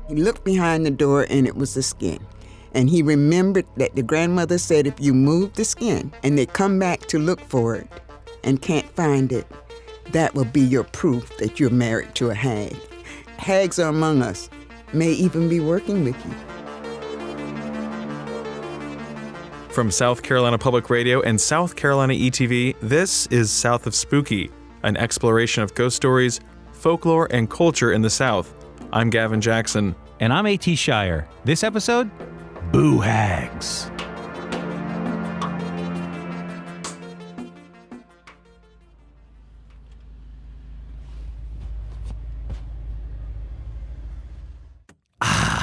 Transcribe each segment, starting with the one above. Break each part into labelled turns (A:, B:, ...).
A: He looked behind the door and it was the skin. And he remembered that the grandmother said if you move the skin and they come back to look for it and can't find it, that will be your proof that you're married to a hag. Hags are among us, may even be working with you.
B: From South Carolina Public Radio and South Carolina ETV, this is South of Spooky, an exploration of ghost stories, folklore, and culture in the South. I'm Gavin Jackson.
C: And I'm A.T. Shire. This episode, Boo Hags.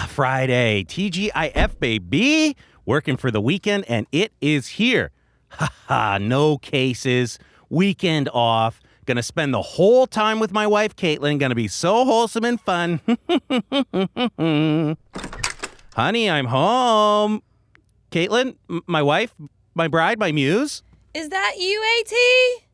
C: Friday, TGIF, baby. Working for the weekend, and it is here. Ha, no cases, weekend off. Gonna spend the whole time with my wife, Caitlin. Gonna be so wholesome and fun. Honey, I'm home. Caitlin, my wife, my bride, my muse.
D: Is that you, A.T?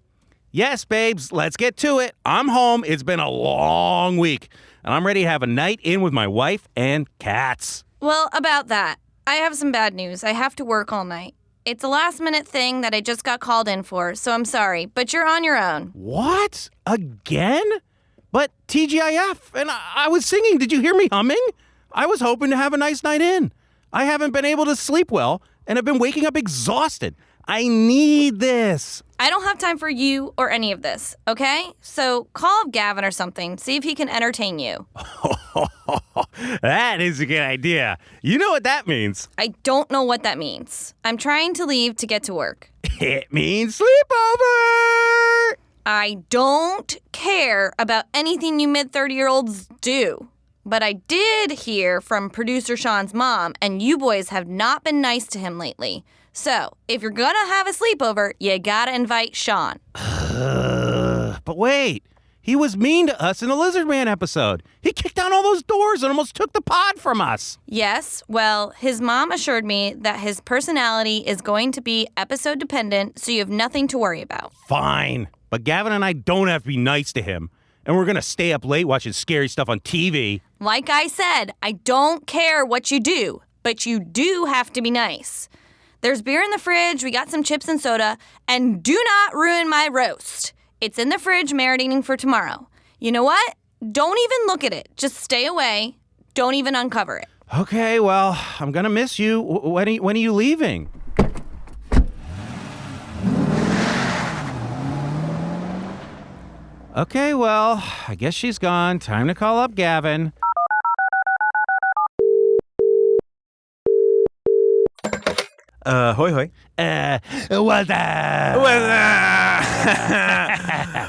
C: Yes, babes, let's get to it. I'm home. It's been a long week, and I'm ready to have a night in with my wife and cats.
D: Well, about that, I have some bad news. I have to work all night. It's a last-minute thing that I just got called in for, so I'm sorry, but you're on your own.
C: What? Again? But TGIF, and I was singing. Did you hear me humming? I was hoping to have a nice night in. I haven't been able to sleep well, and I've been waking up exhausted. I need this.
D: I don't have time for you or any of this, okay? So call up Gavin or something, see if he can entertain you.
C: That is a good idea. You know what that means.
D: I don't know what that means. I'm trying to leave to get to work.
C: It means sleepover!
D: I don't care about anything you mid-30-year-olds do. But I did hear from producer Sean's mom, and you boys have not been nice to him lately. So, if you're gonna have a sleepover, you gotta invite Sean.
C: But wait, he was mean to us in the Lizard Man episode. He kicked down all those doors and almost took the pod from us.
D: Yes, well, his mom assured me that his personality is going to be episode dependent, so you have nothing to worry about.
C: Fine, but Gavin and I don't have to be nice to him. And we're gonna stay up late watching scary stuff on TV.
D: Like I said, I don't care what you do, but you do have to be nice. There's beer in the fridge, we got some chips and soda, and do not ruin my roast. It's in the fridge marinating for tomorrow. You know what? Don't even look at it. Just stay away. Don't even uncover it.
C: Okay, well, I'm gonna miss you. When are you leaving? Okay, well, I guess she's gone. Time to call up Gavin.
B: Hoi hoi.
C: What's up?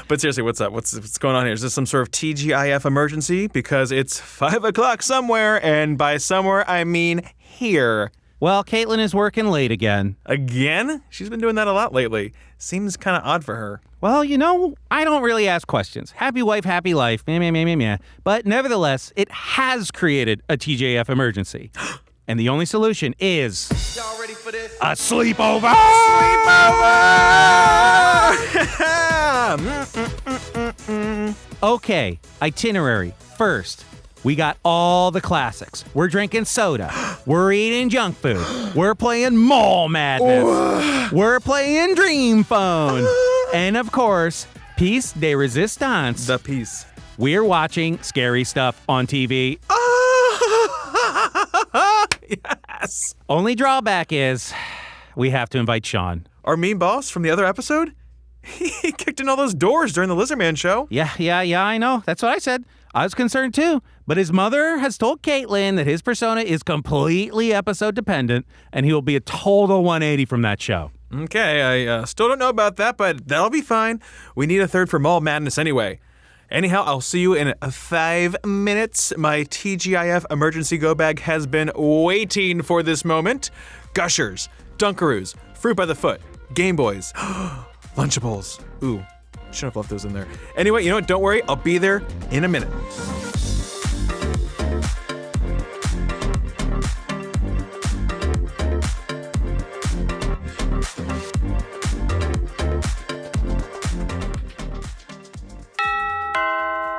B: But seriously, what's up? What's going on here? Is this some sort of TGIF emergency? Because it's 5 o'clock somewhere, and by somewhere, I mean here.
C: Well, Caitlin is working late again.
B: Again? She's been doing that a lot lately. Seems kind of odd for her.
C: Well, you know, I don't really ask questions. Happy wife, happy life. Meh, meh, meh, meh, meh. But nevertheless, it has created a TGIF emergency. And the only solution is...
E: Y'all ready for this?
C: A sleepover!
B: Sleepover!
C: Okay, itinerary. First, we got all the classics. We're drinking soda. We're eating junk food. We're playing Mall Madness. We're playing Dream Phone. And of course, piece de resistance.
B: The piece.
C: We're watching scary stuff on TV.
B: Yes.
C: Only drawback is we have to invite Sean.
B: Our mean boss from the other episode? He kicked in all those doors during the Lizard Man show.
C: Yeah, I know. That's what I said. I was concerned too. But his mother has told Caitlin that his persona is completely episode dependent, and he will be a total 180 from that show.
B: Okay, I still don't know about that, but that'll be fine. We need a third for Mall Madness anyway. Anyhow, I'll see you in 5 minutes. My TGIF emergency go bag has been waiting for this moment. Gushers, Dunkaroos, Fruit by the Foot, Game Boys, Lunchables. Ooh, shouldn't have left those in there. Anyway, you know what? Don't worry. I'll be there in a minute.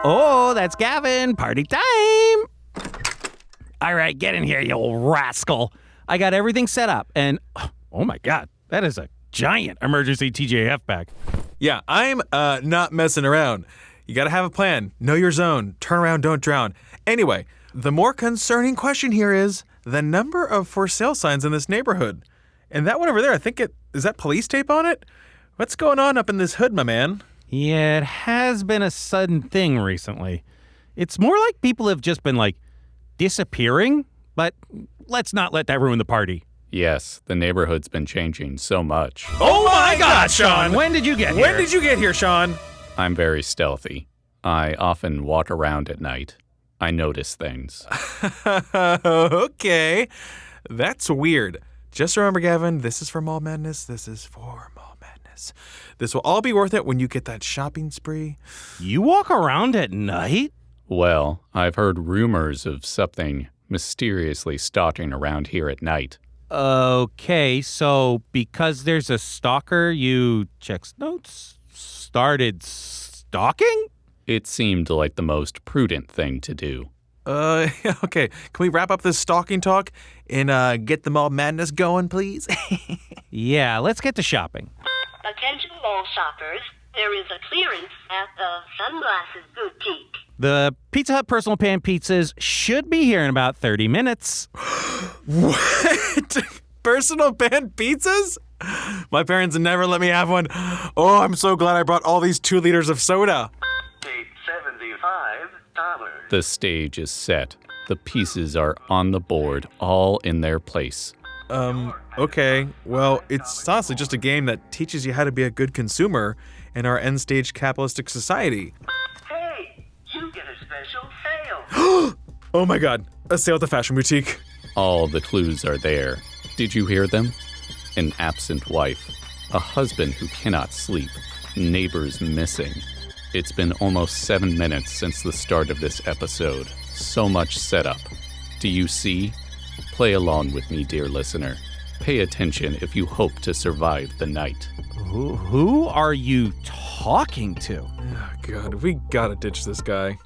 C: Oh, that's Gavin. Party time. All right, get in here, you old rascal. I got everything set up, and oh my God, that is a giant emergency TGIF bag.
B: Yeah, I'm not messing around. You gotta have a plan. Know your zone. Turn around, don't drown. Anyway, the more concerning question here is the number of for sale signs in this neighborhood. And that one over there, is that police tape on it? What's going on up in this hood, my man?
C: Yeah, it has been a sudden thing recently. It's more like people have just been, disappearing, but let's not let that ruin the party.
E: Yes, the neighborhood's been changing so much.
B: Oh my God, Sean!
C: When did you get here?
B: When did you get here, Sean?
E: I'm very stealthy. I often walk around at night. I notice things.
B: Okay. That's weird. Just remember, Gavin, this is for Mall Madness. This is for Mall Madness. This will all be worth it when you get that shopping spree.
C: You walk around at night?
E: Well, I've heard rumors of something mysteriously stalking around here at night.
C: Okay, so because there's a stalker, you checks notes, started stalking?
E: It seemed like the most prudent thing to do.
B: Okay. Can we wrap up this stalking talk and get the Mall Madness going, please?
C: Yeah, let's get to shopping.
F: Attention mall shoppers, there is a clearance at the Sunglasses Boutique.
C: The Pizza Hut personal pan pizzas should be here in about 30 minutes.
B: What? Personal pan pizzas? My parents never let me have one. Oh, I'm so glad I brought all these 2 liters of soda.
F: $75.
E: The stage is set. The pieces are on the board, all in their place.
B: Okay. Well, it's honestly just a game that teaches you how to be a good consumer in our end-stage capitalistic society.
F: Hey, you get a special sale.
B: Oh my God, a sale at the fashion boutique.
E: All the clues are there. Did you hear them? An absent wife, a husband who cannot sleep, neighbors missing. It's been almost 7 minutes since the start of this episode. So much setup. Do you see? Play along with me, dear listener. Pay attention if you hope to survive the night.
C: Who are you talking to?
B: Oh God, we gotta ditch this guy.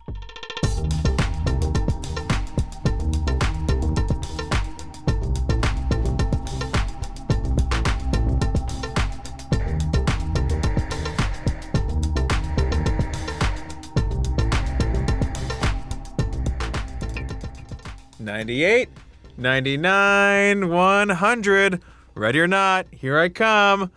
B: $98, $99, $100. Ready or not, here I come.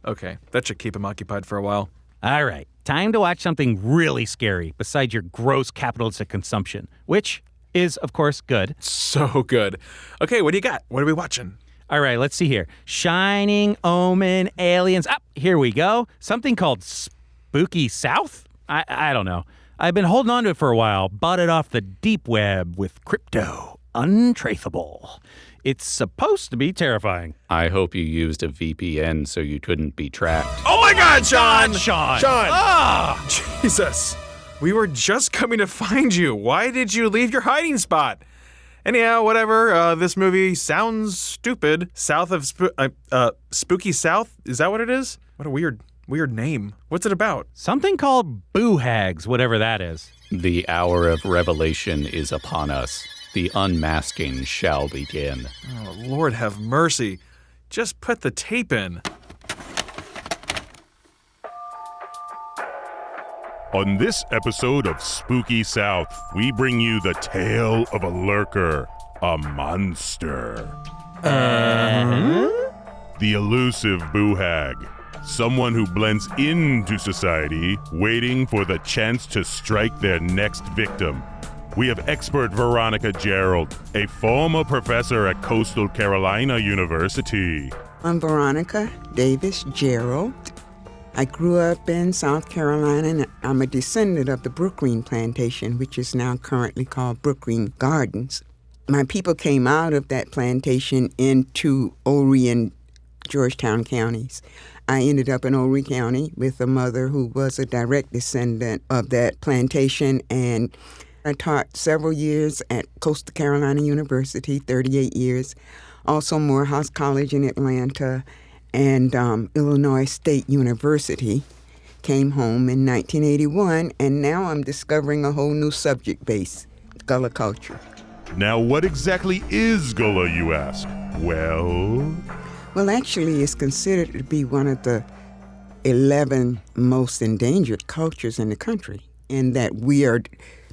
B: Okay, that should keep him occupied for a while.
C: All right, time to watch something really scary besides your gross capitalistic consumption, which is, of course, good.
B: So good. Okay, what do you got? What are we watching?
C: All right, let's see here. Shining, Omen, Aliens. Here we go. Something called Spooky South? I don't know. I've been holding on to it for a while. Bought it off the deep web with crypto. Untraceable. It's supposed to be terrifying.
E: I hope you used a VPN so you couldn't be tracked.
B: Oh my God, Sean!
C: Sean!
B: Jesus. We were just coming to find you. Why did you leave your hiding spot? Anyhow, whatever. This movie sounds stupid. South of Spooky South? Is that what it is? What a weird name. What's it about?
C: Something called Hags, whatever that is.
E: The hour of revelation is upon us. The unmasking shall begin.
B: Oh, Lord have mercy. Just put the tape in.
G: On this episode of Spooky South, we bring you the tale of a lurker, a monster. The elusive Hag, someone who blends into society, waiting for the chance to strike their next victim. We have expert Veronica Gerald, a former professor at Coastal Carolina University.
A: I'm Veronica Davis Gerald. I grew up in South Carolina, and I'm a descendant of the Brookgreen Plantation, which is now currently called Brookgreen Gardens. My people came out of that plantation into Horry and Georgetown counties. I ended up in Horry County with a mother who was a direct descendant of that plantation, and I taught several years at Coastal Carolina University, 38 years, also Morehouse College in Atlanta, and Illinois State University. Came home in 1981, and now I'm discovering a whole new subject base, Gullah culture.
G: Now, what exactly is Gullah, you ask? Well,
A: actually, it's considered to be one of the 11 most endangered cultures in the country, and that we are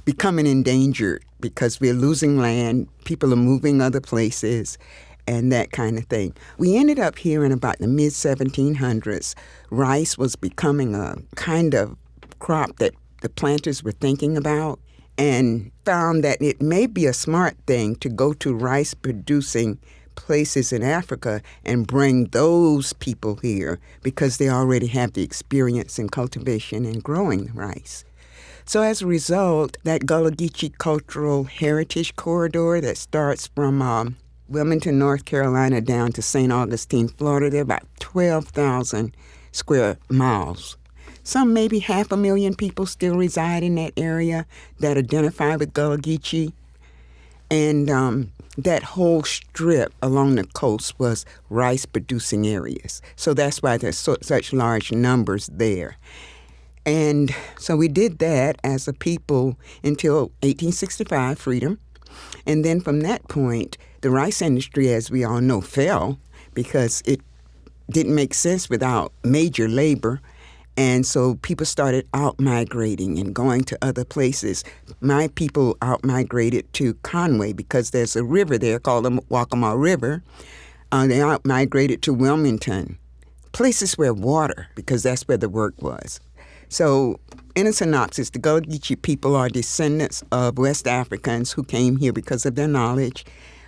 A: becoming endangered because we're losing land, people are moving other places, and that kind of thing. We ended up here in about the mid-1700s. Rice was becoming a kind of crop that the planters were thinking about, and found that it may be a smart thing to go to rice-producing places in Africa and bring those people here because they already have the experience in cultivation and growing rice. So as a result, that Gullah Geechee Cultural Heritage Corridor that starts from Wilmington, North Carolina down to St. Augustine, Florida, there are about 12,000 square miles. Some, maybe 500,000 people still reside in that area that identify with Gullah Geechee. And that whole strip along the coast was rice-producing areas. So that's why there's such large numbers there. And so we did that as a people until 1865, freedom. And then from that point, the rice industry, as we all know, fell because it didn't make sense without major labor. And so people started out-migrating and going to other places. My people out-migrated to Conway because there's a river there called the Waccamaw River. They out-migrated to Wilmington, places where water, because that's where the work was. So in a synopsis, the Gullah Geechee people are descendants of West Africans who came here because of their knowledge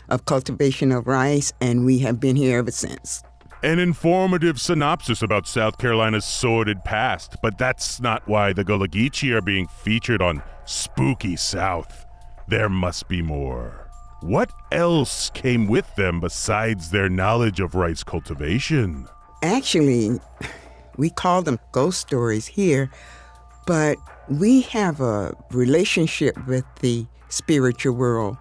A: of cultivation of rice, and we have been here ever since.
G: an informative synopsis about South Carolina's sordid past, but that's not why the Gullah Geechee are being featured on Spooky South. There must be more. What else came with them besides their knowledge of rice cultivation?
A: Actually, we call them ghost stories here, but we have a relationship with the spiritual world.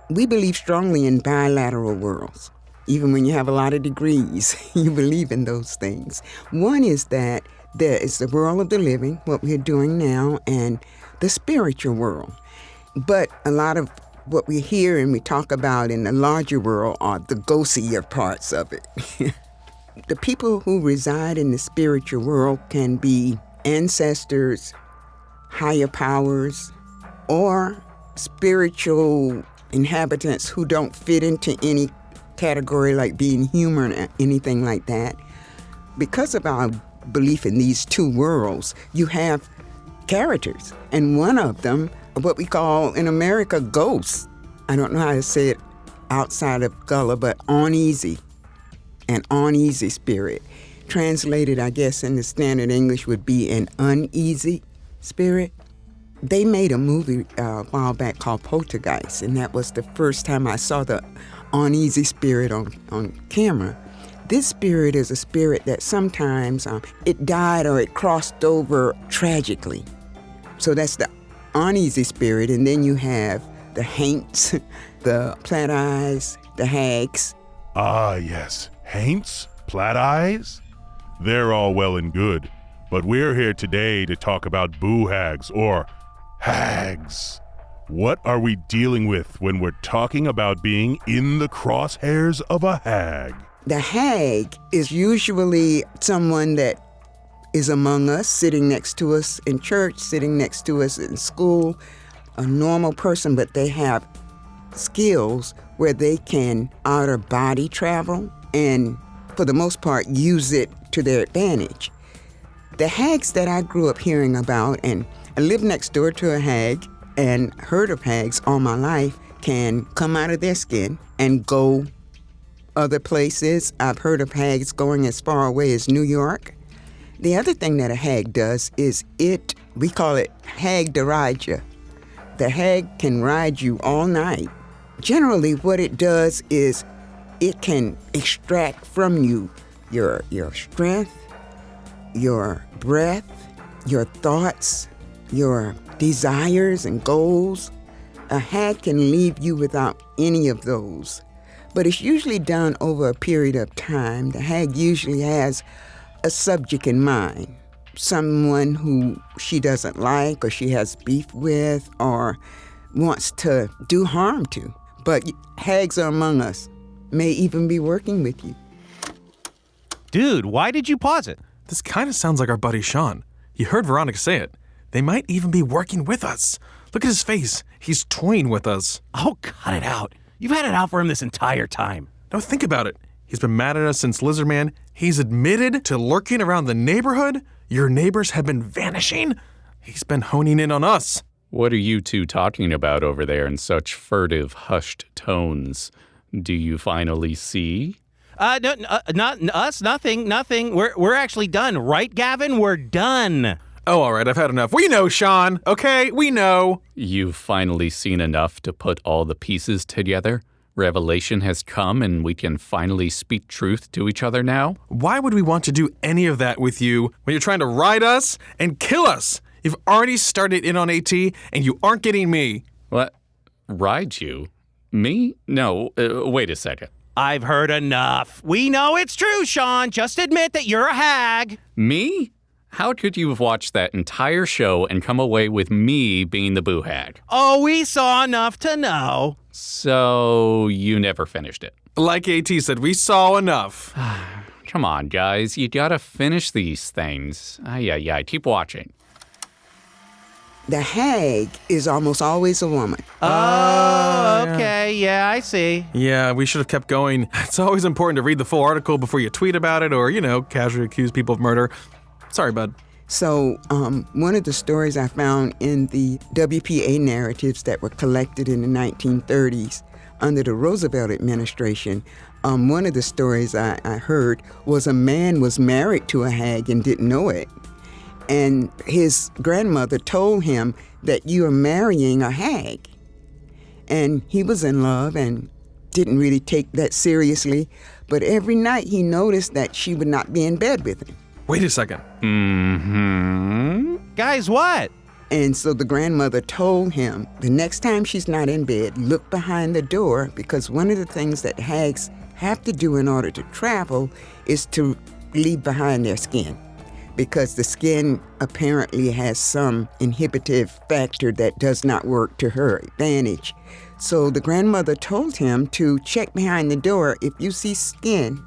A: We believe strongly in bilateral worlds. Even when you have a lot of degrees, you believe in those things. One is that there is the world of the living, what we're doing now, and the spiritual world. But a lot of what we hear and we talk about in the larger world are the ghostier parts of it. The people who reside in the spiritual world can be ancestors, higher powers, or spiritual inhabitants who don't fit into any category like being human or anything like that. Because of our belief in these two worlds, you have characters, and one of them are what we call in America ghosts. I don't know how to say it outside of Gullah, but uneasy, an uneasy spirit. Translated, I guess, in the standard English would be an uneasy spirit. They made a movie a while back called Poltergeist, and that was the first time I saw the uneasy spirit on camera. This spirit is a spirit that sometimes it died or it crossed over tragically. So that's the uneasy spirit, and then you have the haints, the plat eyes, the hags.
G: Ah, yes. Haints? Plat eyes? They're all well and good, but we're here today to talk about boo hags, or hags. What are we dealing with when we're talking about being in the crosshairs of a hag?
A: The hag is usually someone that is among us, sitting next to us in church, sitting next to us in school, a normal person, but they have skills where they can outer body travel and, for the most part, use it to their advantage. The hags that I grew up hearing about, and I lived next door to a hag and heard of hags all my life, can come out of their skin and go other places. I've heard of hags going as far away as New York. The other thing that a hag does is we call it hag to ride you. The hag can ride you all night. Generally, what it does is it can extract from you your strength, your breath, your thoughts, your desires and goals. A hag can leave you without any of those. But it's usually done over a period of time. The hag usually has a subject in mind, someone who she doesn't like or she has beef with, or wants to do harm to. But hags are among us, may even be working with you.
C: Dude, why did you pause it?
B: This kind of sounds like our buddy Sean. You heard Veronica say it. They might even be working with us. Look at his face. He's toying with us.
C: Oh, cut it out. You've had it out for him this entire time.
B: Now think about it. He's been mad at us since Lizardman. He's admitted to lurking around the neighborhood. Your neighbors have been vanishing. He's been honing in on us.
E: What are you two talking about over there in such furtive, hushed tones? Do you finally see?
C: No, not us, nothing. We're actually done, right, Gavin? We're done.
B: Oh, all right, I've had enough. We know, Sean, okay? We know.
E: You've finally seen enough to put all the pieces together? Revelation has come and we can finally speak truth to each other now?
B: Why would we want to do any of that with you when you're trying to ride us and kill us? You've already started in on AT, and you aren't getting me.
E: What? Ride you? Me? No, wait a second.
C: I've heard enough. We know it's true, Sean. Just admit that you're a hag.
E: Me? How could you have watched that entire show and come away with me being the boo hag?
C: Oh, we saw enough to know.
E: So you never finished it?
B: Like AT said, we saw enough.
E: Come on, guys. You gotta finish these things. Ay, keep watching.
A: The hag is almost always a woman.
C: Oh, okay. Yeah, I see.
B: Yeah, we should have kept going. It's always important to read the full article before you tweet about it or, casually accuse people of murder. Sorry, bud.
A: So one of the stories I found in the WPA narratives that were collected in the 1930s under the Roosevelt administration, one of the stories I heard was a man was married to a hag and didn't know it. And his grandmother told him that you are marrying a hag. And he was in love and didn't really take that seriously. But every night he noticed that she would not be in bed with him.
B: Wait a second.
C: Guys, what?
A: And so the grandmother told him, the next time she's not in bed, look behind the door, because one of the things that hags have to do in order to travel is to leave behind their skin. Because the skin apparently has some inhibitive factor that does not work to her advantage. So the grandmother told him to check behind the door. If you see skin,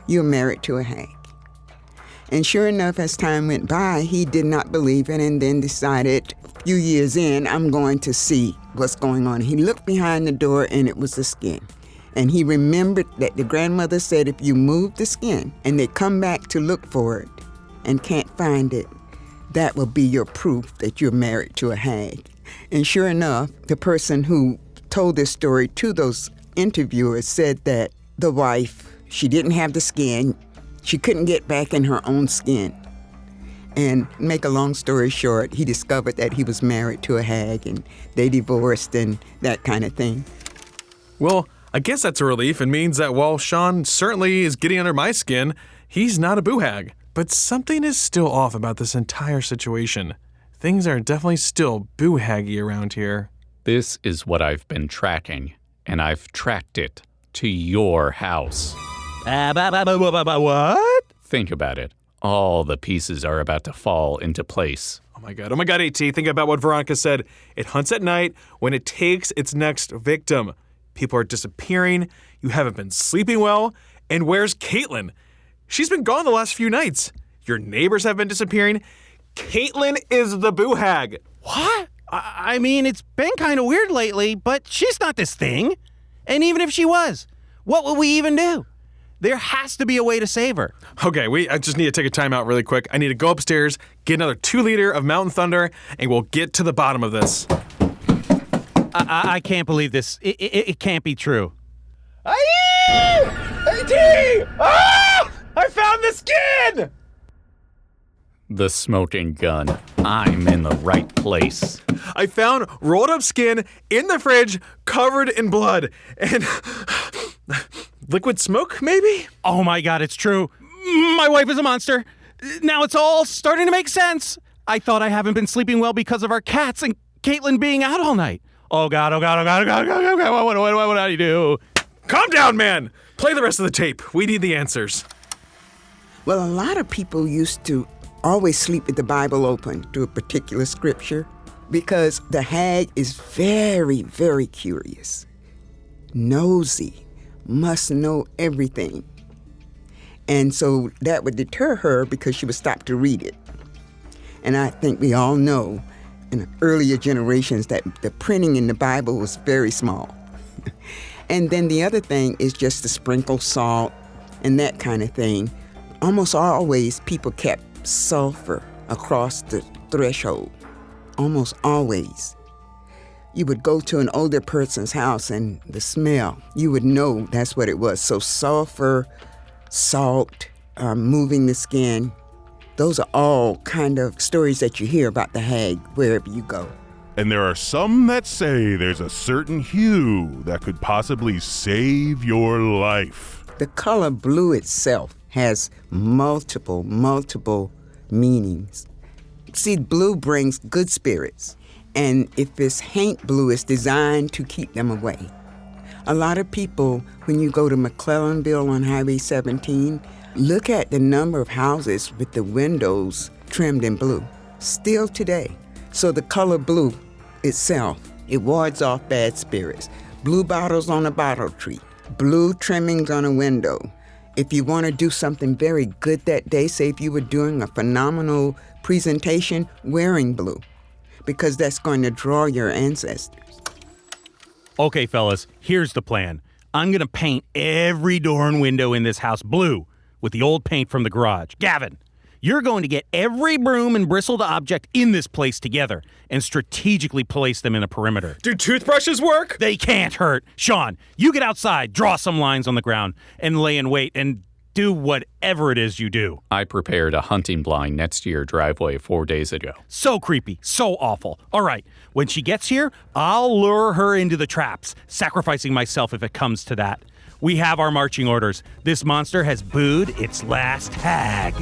A: you're married to a hag. And sure enough, as time went by, he did not believe it and then decided, a few years in, I'm going to see what's going on. He looked behind the door and it was the skin. And he remembered that the grandmother said if you move the skin and they come back to look for it, and can't find it, that will be your proof that you're married to a hag. And sure enough, the person who told this story to those interviewers said that the wife, she didn't have the skin, she couldn't get back in her own skin. And make a long story short, he discovered that he was married to a hag and they divorced and that kind of thing.
B: Well, I guess that's a relief. It means that while Sean certainly is getting under my skin, he's not a boo hag. But something is still off about this entire situation. Things are definitely still boo-haggy around here.
E: This is what I've been tracking, and I've tracked it to your house.
C: What?
E: Think about it. All the pieces are about to fall into place.
B: Oh my God, AT, think about what Veronica said. It hunts at night when it takes its next victim. People are disappearing, you haven't been sleeping well, and where's Caitlin? She's been gone the last few nights. Your neighbors have been disappearing. Caitlin is the boo hag.
C: What? I mean, it's been kind of weird lately, but she's not this thing. And even if she was, what would we even do? There has to be a way to save her.
B: Okay, I just need to take a time out really quick. I need to go upstairs, get another 2-liter of Mountain Thunder, and we'll get to the bottom of this.
C: I can't believe this. It can't be true.
B: AT! Ah! I found the skin!
E: The smoking gun. I'm in the right place.
B: I found rolled up skin in the fridge, covered in blood, and liquid smoke, maybe?
C: Oh my God, it's true. My wife is a monster. Now it's all starting to make sense. I thought I haven't been sleeping well because of our cats and Caitlin being out all night. Oh God, what do I do?
B: Calm down, man. Play the rest of the tape. We need the answers.
A: Well, a lot of people used to always sleep with the Bible open to a particular scripture. because the hag is very, very curious, nosy, must know everything. And so that would deter her because she would stop to read it. And I think we all know in earlier generations that the printing in the Bible was very small. And then the other thing is just to sprinkle salt and that kind of thing. Almost always people kept sulfur across the threshold. Almost always. You would go to an older person's house and the smell, you would know that's what it was. So sulfur, salt, moving the skin, those are all kind of stories that you hear about the hag wherever you go.
G: And there are some that say there's a certain hue that could possibly save your life.
A: The color blue itself has multiple meanings. See, blue brings good spirits, and if it's haint blue, it's designed to keep them away. A lot of people, when you go to McClellanville on Highway 17, look at the number of houses with the windows trimmed in blue, still today. So the color blue itself, it wards off bad spirits. Blue bottles on a bottle tree, blue trimmings on a window. If you want to do something very good that day, say if you were doing a phenomenal presentation, wearing blue, because that's going to draw your ancestors.
C: Okay, fellas, here's the plan. I'm going to paint every door and window in this house blue with the old paint from the garage. Gavin, you're going to get every broom and bristled object in this place together and strategically place them in a perimeter.
B: Do toothbrushes work?
C: They can't hurt. Sean, you get outside, draw some lines on the ground, and lay in wait, and do whatever it is you do.
E: I prepared a hunting blind next to your driveway 4 days ago.
C: So creepy, so awful. All right, when she gets here, I'll lure her into the traps, sacrificing myself if it comes to that. We have our marching orders. This monster has booed its last hag.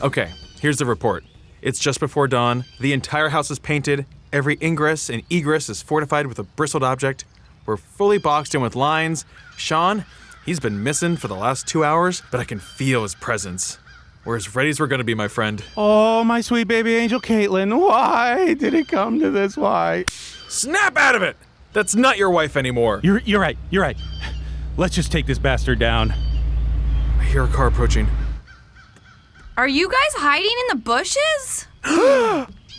B: Okay, here's the report. It's just before dawn. The entire house is painted. Every ingress and egress is fortified with a bristled object. We're fully boxed in with lines. Sean, he's been missing for the last 2 hours, but I can feel his presence. We're as ready as we're going to be, my friend.
C: Oh, my sweet baby angel Caitlin, why did it come to this? Why?
B: Snap out of it! That's not your wife anymore.
C: You're right. Let's just take this bastard down.
B: I hear a car approaching.
D: Are you guys hiding in the bushes?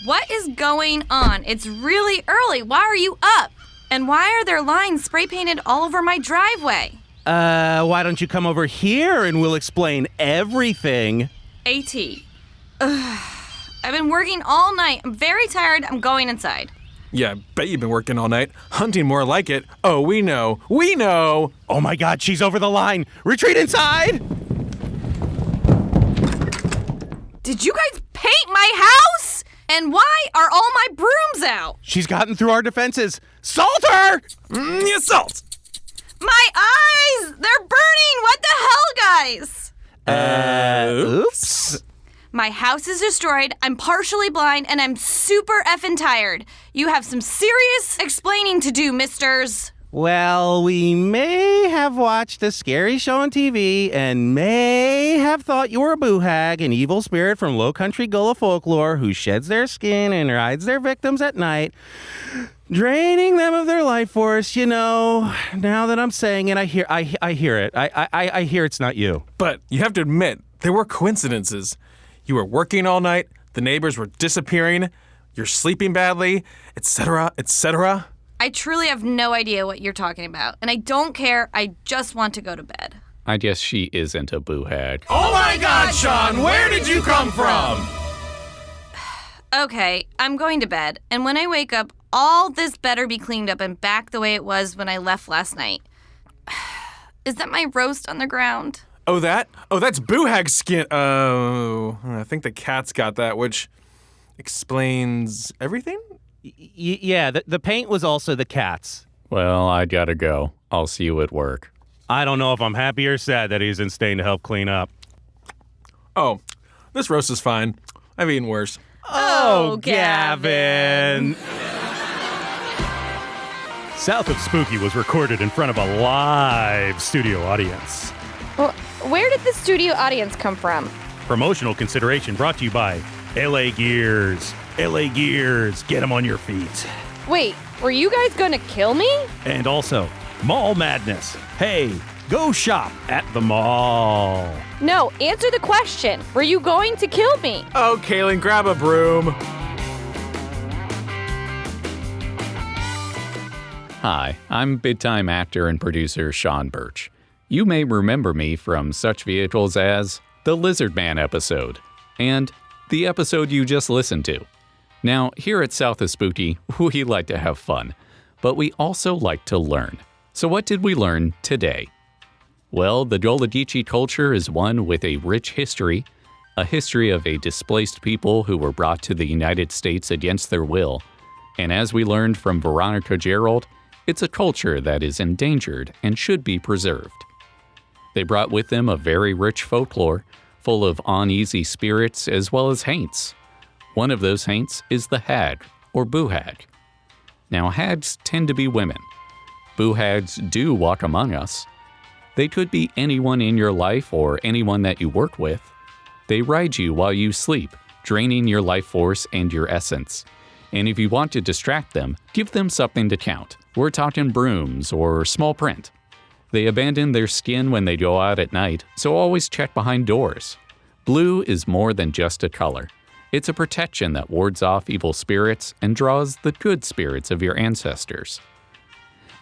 D: What is going on? It's really early. Why are you up? And why are there lines spray painted all over my driveway?
C: Why don't you come over here and we'll explain everything?
D: A.T. I've been working all night. I'm very tired. I'm going inside.
B: Yeah, I bet you've been working all night. Hunting more like it. Oh, we know.
C: Oh my God, she's over the line. Retreat inside!
D: Did you guys paint my house? And why are all my brooms out?
C: She's gotten through our defenses. Salt her!
B: Salt!
D: My eyes! They're burning! What the hell, guys?
C: Oops.
D: My house is destroyed, I'm partially blind, and I'm super effing tired. You have some serious explaining to do, misters.
C: Well, we may have watched a scary show on TV and may have thought you were a boo hag, an evil spirit from Lowcountry Gullah folklore who sheds their skin and rides their victims at night, draining them of their life force. You know, now that I'm saying it, I hear it. I hear it's not you.
B: But you have to admit, there were coincidences. You were working all night, the neighbors were disappearing, you're sleeping badly, etc., etc.
D: I truly have no idea what you're talking about, and I don't care. I just want to go to bed.
E: I guess she isn't a boo hag.
B: Oh my God, Sean, where did you come from?
D: Okay, I'm going to bed, and when I wake up, all this better be cleaned up and back the way it was when I left last night. Is that my roast on the ground?
B: Oh, that? Oh, that's boo hag skin. Oh, I think the cat's got that, which explains everything?
C: Yeah, the paint was also the cat's.
E: Well, I gotta go. I'll see you at work.
C: I don't know if I'm happy or sad that he's in staying to help clean up.
B: Oh, this roast is fine. I've eaten worse.
C: Oh, Gavin! South of Spooky was recorded in front of a live studio audience.
H: Well, where did the studio audience come from?
C: Promotional consideration brought to you by LA Gears. LA Gears, get them on your feet.
H: Wait, were you guys gonna kill me?
C: And also, Mall Madness. Hey, go shop at the mall.
H: No, answer the question. Were you going to kill me?
B: Oh, Kaylin, grab a broom.
E: Hi, I'm big-time actor and producer Sean Birch. You may remember me from such vehicles as the Lizard Man episode and the episode you just listened to. Now, here at South of Spooky, we like to have fun, but we also like to learn. So what did we learn today? Well, the Gullah Geechee culture is one with a rich history, a history of a displaced people who were brought to the United States against their will. And as we learned from Veronica Gerald, it's a culture that is endangered and should be preserved. They brought with them a very rich folklore, full of uneasy spirits as well as haints. One of those haints is the hag, or boo hag. Now, hags tend to be women. Boo hags do walk among us. They could be anyone in your life or anyone that you work with. They ride you while you sleep, draining your life force and your essence. And if you want to distract them, give them something to count. We're talking brooms or small print. They abandon their skin when they go out at night, so always check behind doors. Blue is more than just a color. It's a protection that wards off evil spirits and draws the good spirits of your ancestors.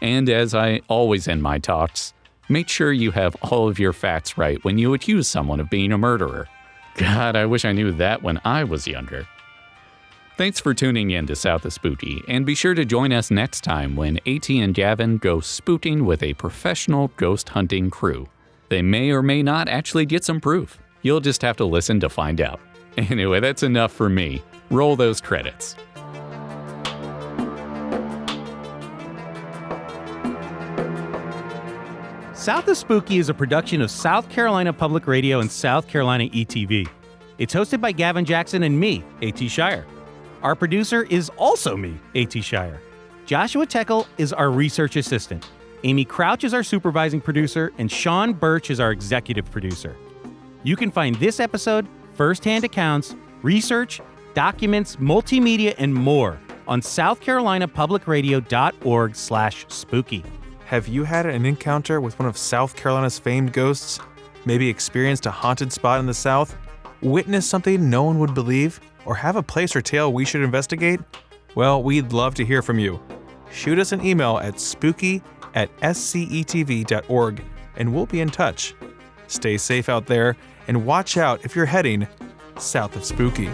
E: And as I always end my talks, make sure you have all of your facts right when you accuse someone of being a murderer. God, I wish I knew that when I was younger. Thanks for tuning in to South of Spooky, and be sure to join us next time when A.T and Gavin go spooking with a professional ghost hunting crew. They may or may not actually get some proof. You'll just have to listen to find out. Anyway, that's enough for me. Roll those credits.
C: South of Spooky is a production of South Carolina Public Radio and South Carolina ETV. It's hosted by Gavin Jackson and me, A.T. Shire. Our producer is also me, A.T. Shire. Joshua Teckel is our research assistant. Amy Crouch is our supervising producer, and Sean Birch is our executive producer. You can find this episode, first-hand accounts, research, documents, multimedia, and more on southcarolinapublicradio.org/spooky.
B: Have you had an encounter with one of South Carolina's famed ghosts? Maybe experienced a haunted spot in the South? Witnessed something no one would believe? Or have a place or tale we should investigate? Well, we'd love to hear from you. Shoot us an email at spooky@scetv.org and we'll be in touch. Stay safe out there and watch out if you're heading south of Spooky.